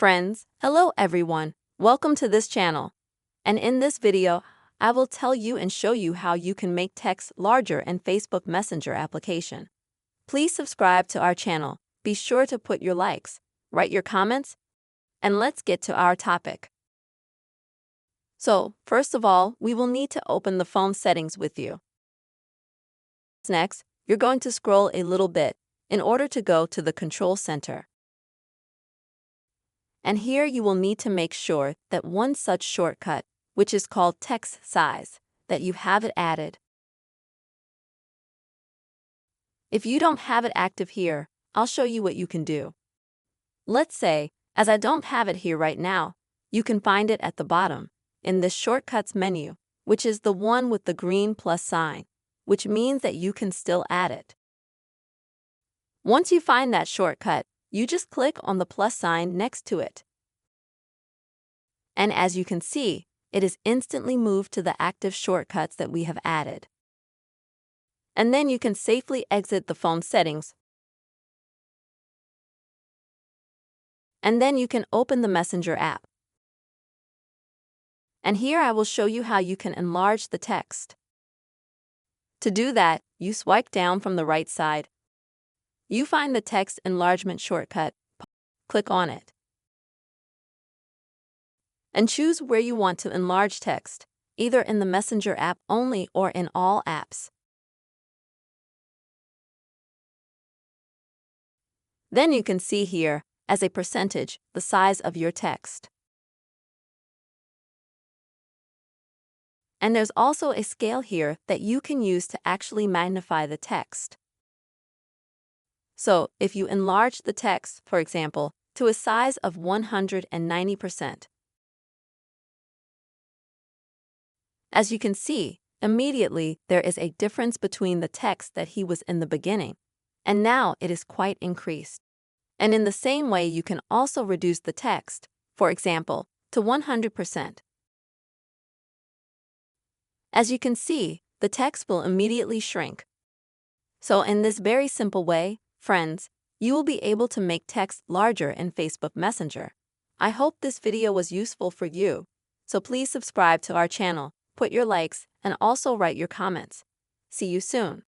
Friends, hello everyone. Welcome to this channel. And in this video, I will tell you and show you how you can make text larger in Facebook Messenger application. Please subscribe to our channel. Be sure to put your likes, write your comments, and let's get to our topic. So, first of all, we will need to open the phone settings with you. Next, you're going to scroll a little bit in order to go to the Control Center. And here you will need to make sure that one such shortcut, which is called text size, that you have it added. If you don't have it active here, I'll show you what you can do. Let's say, as I don't have it here right now, you can find it at the bottom, in this shortcuts menu, which is the one with the green plus sign, which means that you can still add it. Once you find that shortcut, you just click on the plus sign next to it. And as you can see, it is instantly moved to the active shortcuts that we have added. And then you can safely exit the phone settings. And then you can open the Messenger app. And here I will show you how you can enlarge the text. To do that, you swipe down from the right side. You find the text enlargement shortcut, click on it, and choose where you want to enlarge text, either in the Messenger app only or in all apps. Then you can see here, as a percentage, the size of your text. And there's also a scale here that you can use to actually magnify the text. So, if you enlarge the text, for example, to a size of 190%, as you can see, immediately there is a difference between the text that he was in the beginning, and now it is quite increased. And in the same way, you can also reduce the text, for example, to 100%. As you can see, the text will immediately shrink. So in this very simple way, friends, you will be able to make text larger in Facebook Messenger. I hope this video was useful for you. So please subscribe to our channel, put your likes, and also write your comments. See you soon.